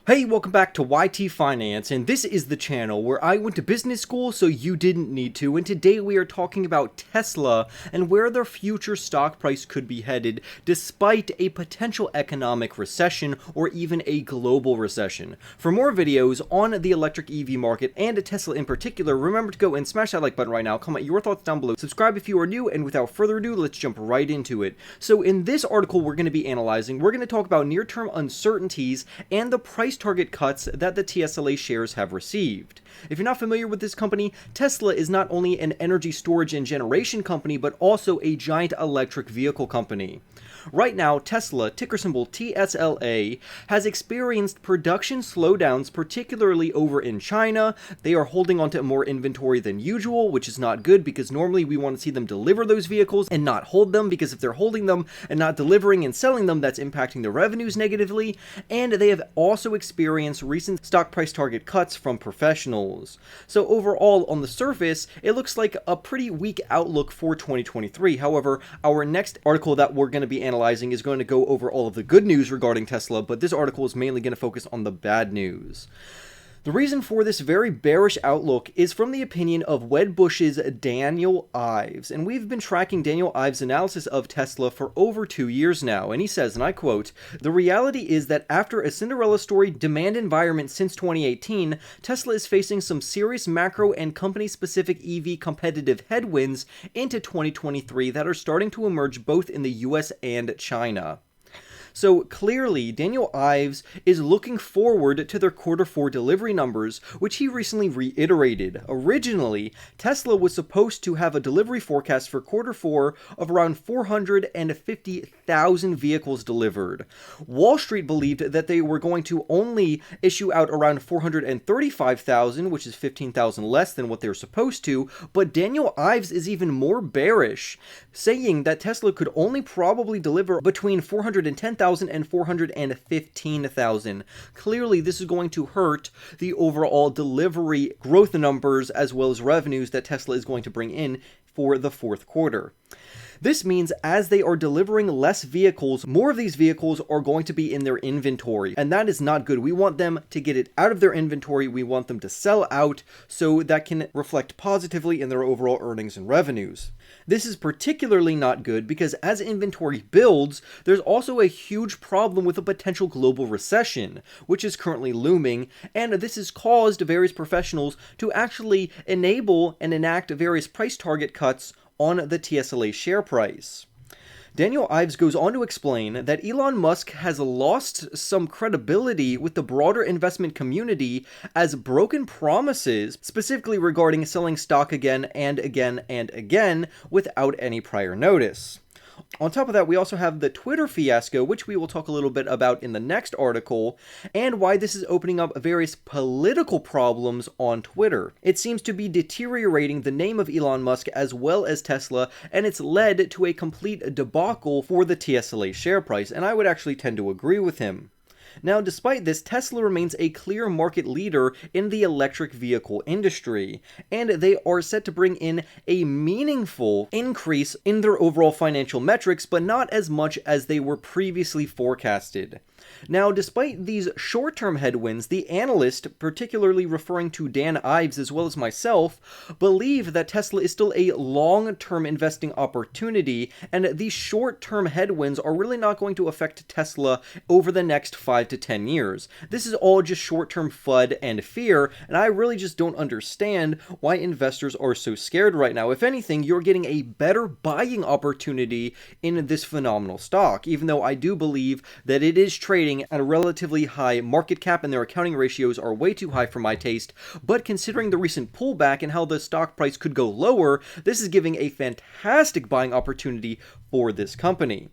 Hey, welcome back to YT Finance, and this is the channel where I went to business school so you didn't need to, and today we are talking about Tesla and where their future stock price could be headed despite a potential economic recession or even a global recession. For more videos on the electric EV market and Tesla in particular, remember to go and smash that like button right now, comment your thoughts down below, subscribe if you are new, and without further ado, let's jump right into it. So in this article we're going to be analyzing, we're going to talk about near-term uncertainties and the price target cuts that the TSLA shares have received. If you're not familiar with this company, Tesla is not only an energy storage and generation company, but also a giant electric vehicle company. Right now, Tesla, ticker symbol TSLA, has experienced production slowdowns, particularly over in China. They are holding onto more inventory than usual, which is not good because normally we want to see them deliver those vehicles and not hold them, because if they're holding them and not delivering and selling them, that's impacting their revenues negatively. And they have also experienced recent stock price target cuts from professionals. So overall, on the surface, it looks like a pretty weak outlook for 2023. However, our next article that we're going to be analyzing is going to go over all of the good news regarding Tesla, but this article is mainly going to focus on the bad news. The reason for this very bearish outlook is from the opinion of Wedbush's Daniel Ives, and we've been tracking Daniel Ives' analysis of Tesla for over 2 years now, and he says, and I quote, "The reality is that after a Cinderella story demand environment since 2018, Tesla is facing some serious macro and company-specific EV competitive headwinds into 2023 that are starting to emerge both in the US and China." So clearly, Daniel Ives is looking forward to their Q4 delivery numbers, which he recently reiterated. Originally, Tesla was supposed to have a delivery forecast for Q4 of around 450,000 vehicles delivered. Wall Street believed that they were going to only issue out around 435,000, which is 15,000 less than what they were supposed to, but Daniel Ives is even more bearish, saying that Tesla could only probably deliver between 410,000 and 415,000. Clearly, this is going to hurt the overall delivery growth numbers as well as revenues that Tesla is going to bring in for the fourth quarter. This means as they are delivering less vehicles, more of these vehicles are going to be in their inventory, and that is not good. We want them to get it out of their inventory. We want them to sell out so that can reflect positively in their overall earnings and revenues. This is particularly not good because as inventory builds, there's also a huge problem with a potential global recession, which is currently looming, and this has caused various professionals to actually enable and enact various price target cuts on the TSLA share price. Daniel Ives goes on to explain that Elon Musk has lost some credibility with the broader investment community as broken promises, specifically regarding selling stock again and again and again without any prior notice. On top of that, we also have the Twitter fiasco, which we will talk a little bit about in the next article, and why this is opening up various political problems on Twitter. It seems to be deteriorating the name of Elon Musk as well as Tesla, and it's led to a complete debacle for the TSLA share price, and I would actually tend to agree with him. Now, despite this, Tesla remains a clear market leader in the electric vehicle industry, and they are set to bring in a meaningful increase in their overall financial metrics, but not as much as they were previously forecasted. Now, despite these short-term headwinds, the analyst, particularly referring to Dan Ives as well as myself, believe that Tesla is still a long-term investing opportunity, and these short-term headwinds are really not going to affect Tesla over the next 5 to 10 years. This is all just short-term FUD and fear, and I really just don't understand why investors are so scared right now. If anything, you're getting a better buying opportunity in this phenomenal stock, even though I do believe that it is trading at a relatively high market cap and their accounting ratios are way too high for my taste. But considering the recent pullback and how the stock price could go lower, this is giving a fantastic buying opportunity for this company.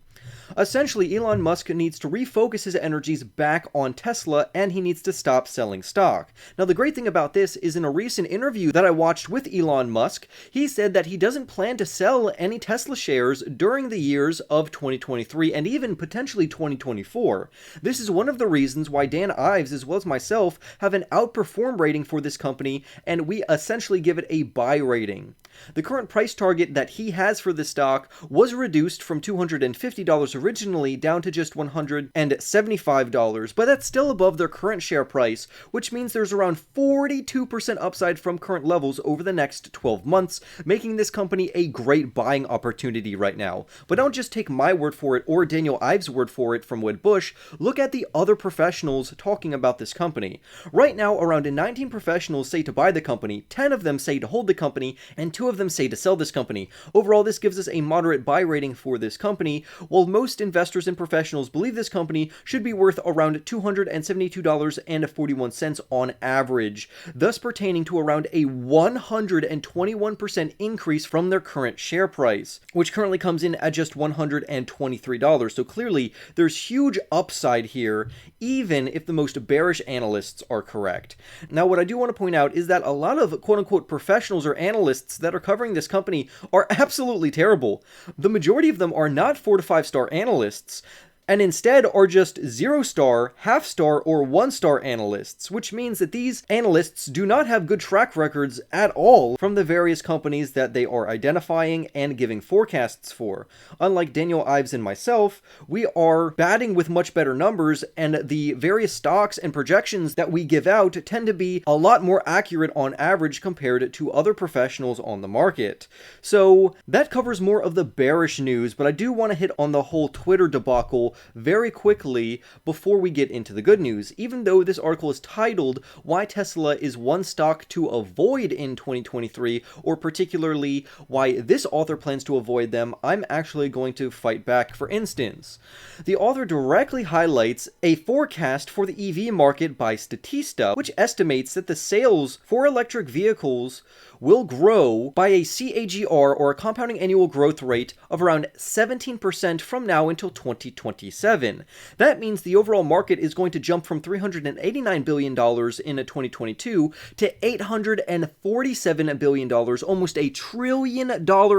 Essentially, Elon Musk needs to refocus his energies back on Tesla, and he needs to stop selling stock. Now, the great thing about this is in a recent interview that I watched with Elon Musk, he said that he doesn't plan to sell any Tesla shares during the years of 2023 and even potentially 2024. This is one of the reasons why Dan Ives, as well as myself, have an outperform rating for this company, and we essentially give it a buy rating. The current price target that he has for the stock was reduced from $250 originally down to just $175, but that's still above their current share price, which means there's around 42% upside from current levels over the next 12 months, making this company a great buying opportunity right now. But don't just take my word for it or Daniel Ives' word for it from Wedbush. Look at the other professionals talking about this company. Right now, around 19 professionals say to buy the company, 10 of them say to hold the company, and 2 of them say to sell this company. Overall, this gives us a moderate buy rating for this company, while most investors and professionals believe this company should be worth around $272.41 on average, thus pertaining to around a 121% increase from their current share price, which currently comes in at just $123. So clearly, there's huge upside here, even if the most bearish analysts are correct. Now, what I do want to point out is that a lot of quote-unquote professionals or analysts that are covering this company are absolutely terrible. The majority of them are not 4 to 5 star analysts, and instead are just 0-star, half-star, or 1-star analysts, which means that these analysts do not have good track records at all from the various companies that they are identifying and giving forecasts for. Unlike Daniel Ives and myself, we are batting with much better numbers, and the various stocks and projections that we give out tend to be a lot more accurate on average compared to other professionals on the market. So that covers more of the bearish news, but I do want to hit on the whole Twitter debacle very quickly before we get into the good news. Even though this article is titled "Why Tesla is One Stock to Avoid in 2023," or particularly why this author plans to avoid them, I'm actually going to fight back. For instance, the author directly highlights a forecast for the EV market by Statista, which estimates that the sales for electric vehicles will grow by a CAGR, or a compounding annual growth rate, of around 17% from now until 2027. That means the overall market is going to jump from $389 billion in 2022 to $847 billion, almost a $1 trillion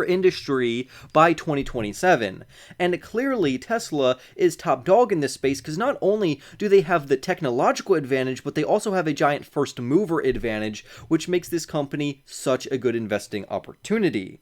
industry by 2027. And clearly, Tesla is top dog in this space because not only do they have the technological advantage, but they also have a giant first mover advantage, which makes this company such a good investing opportunity.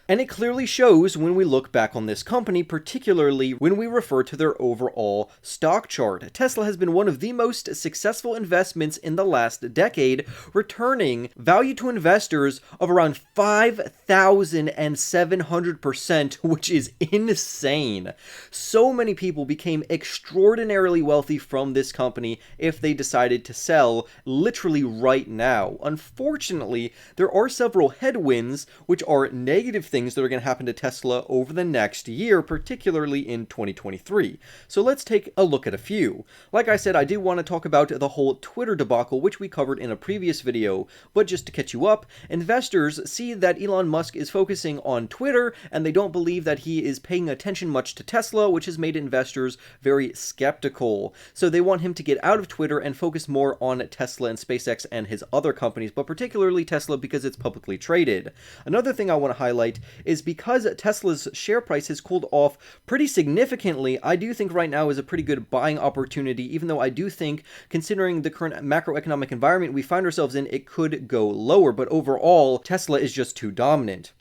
And it clearly shows when we look back on this company, particularly when we refer to their overall stock chart. Tesla has been one of the most successful investments in the last decade, returning value to investors of around 5,700%, which is insane. So many people became extraordinarily wealthy from this company if they decided to sell literally right now. Unfortunately, there are several headwinds, which are negative things that are going to happen to Tesla over the next year, particularly in 2023. So let's take a look at a few. Like I said, I do want to talk about the whole Twitter debacle, which we covered in a previous video, but just to catch you up, investors see that Elon Musk is focusing on Twitter, and they don't believe that he is paying attention much to Tesla, which has made investors very skeptical. So they want him to get out of Twitter and focus more on Tesla and SpaceX and his other companies, but particularly Tesla because it's publicly traded. Another thing I want to highlight is because Tesla's share price has cooled off pretty significantly, I do think right now is a pretty good buying opportunity, even though I do think, considering the current macroeconomic environment we find ourselves in, it could go lower, but overall, Tesla is just too dominant.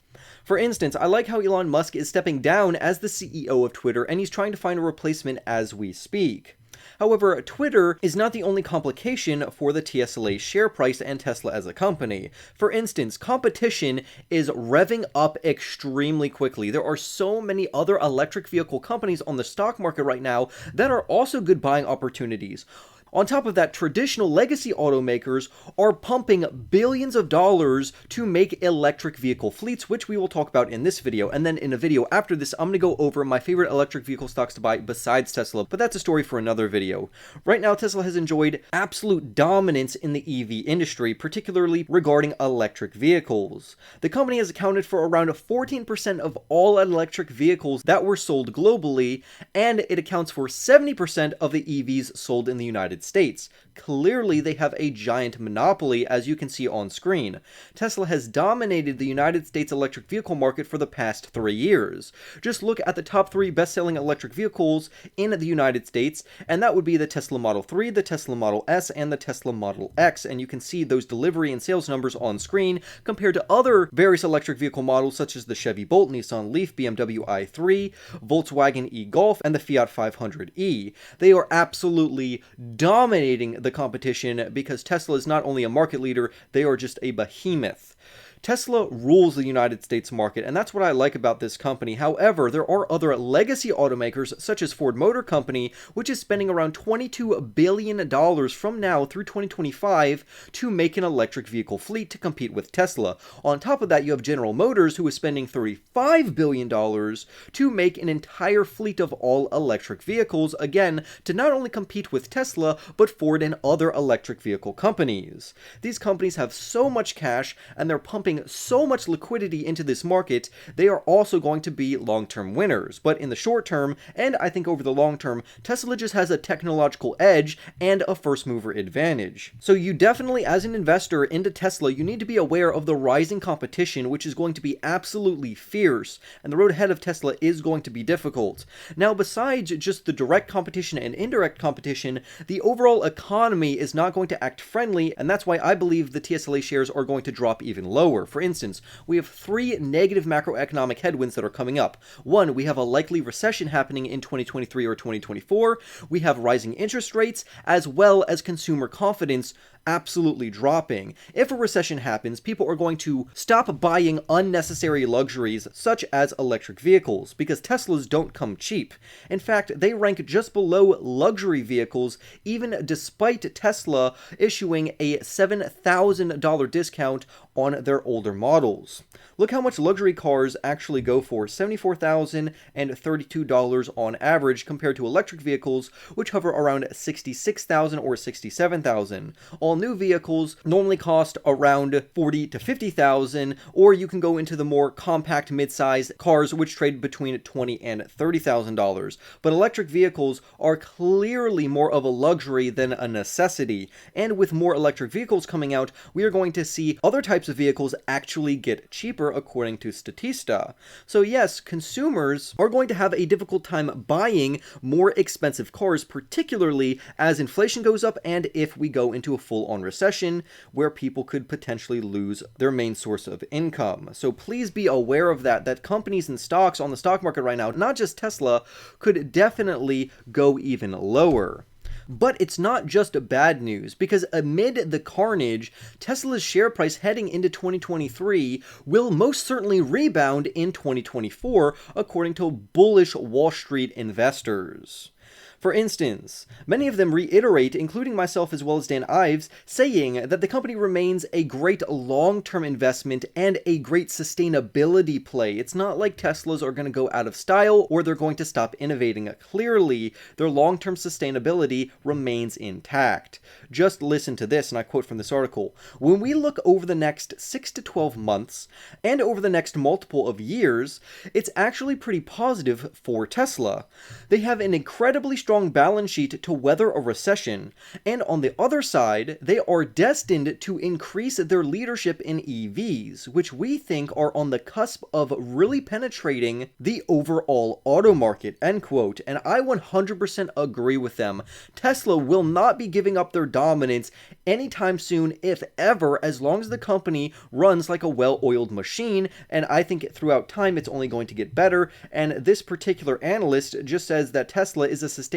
For instance, I like how Elon Musk is stepping down as the CEO of Twitter, and he's trying to find a replacement as we speak. However, Twitter is not the only complication for the TSLA share price and Tesla as a company. For instance, competition is revving up extremely quickly. There are so many other electric vehicle companies on the stock market right now that are also good buying opportunities. On top of that, traditional legacy automakers are pumping billions of dollars to make electric vehicle fleets, which we will talk about in this video. And then in a video after this, I'm going to go over my favorite electric vehicle stocks to buy besides Tesla, but that's a story for another video. Right now, Tesla has enjoyed absolute dominance in the EV industry, particularly regarding electric vehicles. The company has accounted for around 14% of all electric vehicles that were sold globally, and it accounts for 70% of the EVs sold in the United States. clearly they have a giant monopoly, as you can see on screen. Tesla has dominated the United States electric vehicle market for the past 3 years. Just look at the top 3 best-selling electric vehicles in the United States, and that would be the Tesla Model 3, the Tesla Model S, and the Tesla Model X, and you can see those delivery and sales numbers on screen compared to other various electric vehicle models such as the Chevy Bolt, Nissan Leaf, BMW i3, Volkswagen e-Golf, and the Fiat 500e. They are absolutely dominating the competition because Tesla is not only a market leader, they are just a behemoth. Tesla rules the United States market, and that's what I like about this company. However, there are other legacy automakers, such as Ford Motor Company, which is spending around $22 billion from now through 2025 to make an electric vehicle fleet to compete with Tesla. On top of that, you have General Motors, who is spending $35 billion to make an entire fleet of all electric vehicles, again, to not only compete with Tesla, but Ford and other electric vehicle companies. These companies have so much cash, and they're pumping so much liquidity into this market, they are also going to be long-term winners. But in the short term, and I think over the long term, Tesla just has a technological edge and a first-mover advantage. So you definitely, as an investor into Tesla, you need to be aware of the rising competition, which is going to be absolutely fierce, and the road ahead of Tesla is going to be difficult. Now, besides just the direct competition and indirect competition, the overall economy is not going to act friendly, and that's why I believe the TSLA shares are going to drop even lower. For instance, we have 3 negative macroeconomic headwinds that are coming up. 1, we have a likely recession happening in 2023 or 2024. We have rising interest rates, as well as consumer confidence absolutely dropping. If a recession happens, people are going to stop buying unnecessary luxuries such as electric vehicles, because Teslas don't come cheap. In fact, they rank just below luxury vehicles, even despite Tesla issuing a $7,000 discount on their older models. Look how much luxury cars actually go for, $74,000 and $32 on average, compared to electric vehicles, which hover around $66,000 or $67,000. All new vehicles normally cost around $40,000 to $50,000, or you can go into the more compact mid-size cars, which trade between $20,000 and $30,000. But electric vehicles are clearly more of a luxury than a necessity, and with more electric vehicles coming out, we are going to see other types of vehicles actually get cheaper, according to Statista. So yes, consumers are going to have a difficult time buying more expensive cars, particularly as inflation goes up and if we go into a full-on recession where people could potentially lose their main source of income. So please be aware of that companies and stocks on the stock market right now, not just Tesla, could definitely go even lower. But it's not just bad news, because amid the carnage, Tesla's share price heading into 2023 will most certainly rebound in 2024, according to bullish Wall Street investors. For instance, many of them reiterate, including myself as well as Dan Ives, saying that the company remains a great long-term investment and a great sustainability play. It's not like Teslas are going to go out of style or they're going to stop innovating. Clearly, their long-term sustainability remains intact. Just listen to this, and I quote from this article. When we look over the next 6 to 12 months and over the next multiple of years, it's actually pretty positive for Tesla. They have an incredibly strong balance sheet to weather a recession, and on the other side, they are destined to increase their leadership in EVs, which we think are on the cusp of really penetrating the overall auto market, end quote. And I 100% agree with them. Tesla will not be giving up their dominance anytime soon, if ever, as long as the company runs like a well-oiled machine, and I think throughout time it's only going to get better. And this particular analyst just says that Tesla is a sustainability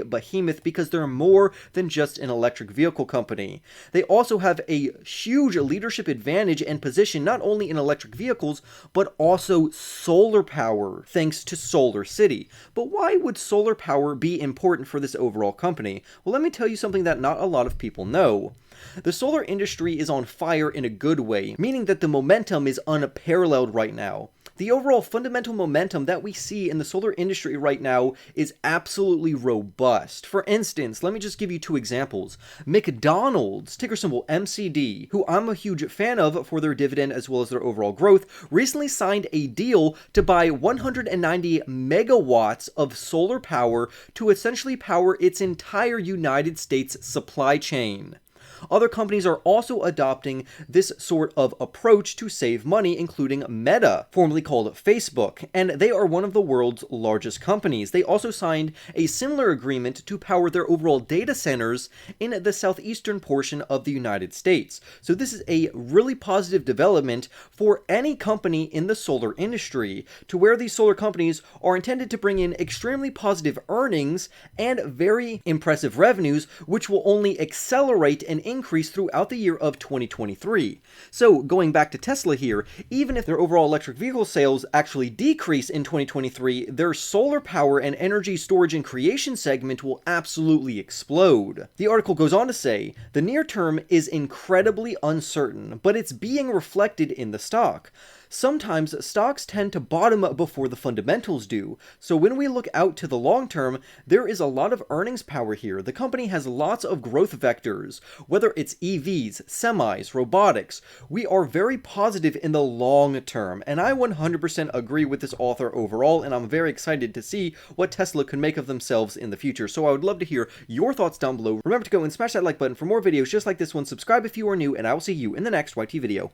behemoth because they're more than just an electric vehicle company. They also have a huge leadership advantage and position not only in electric vehicles, but also solar power, thanks to Solar City. But why would solar power be important for this overall company? Well, let me tell you something that not a lot of people know. The solar industry is on fire in a good way, meaning that the momentum is unparalleled right now. The overall fundamental momentum that we see in the solar industry right now is absolutely robust. For instance, let me just give you two examples. McDonald's, ticker symbol MCD, who I'm a huge fan of for their dividend as well as their overall growth, recently signed a deal to buy 190 megawatts of solar power to essentially power its entire United States supply chain. Other companies are also adopting this sort of approach to save money, including Meta, formerly called Facebook, and they are one of the world's largest companies. They also signed a similar agreement to power their overall data centers in the southeastern portion of the United States. So this is a really positive development for any company in the solar industry, to where these solar companies are intended to bring in extremely positive earnings and very impressive revenues, which will only accelerate and increase throughout the year of 2023. So going back to Tesla here, even if their overall electric vehicle sales actually decrease in 2023, their solar power and energy storage and creation segment will absolutely explode. The article goes on to say, the near term is incredibly uncertain, but it's being reflected in the stock. Sometimes stocks tend to bottom before the fundamentals do, so when we look out to the long term, there is a lot of earnings power here. The company has lots of growth vectors, whether it's EVs, semis, robotics. We are very positive in the long term, and I 100% agree with this author overall, and I'm very excited to see what Tesla can make of themselves in the future. So I would love to hear your thoughts down below. Remember to go and smash that like button for more videos just like this one, subscribe if you are new, and I will see you in the next YT video.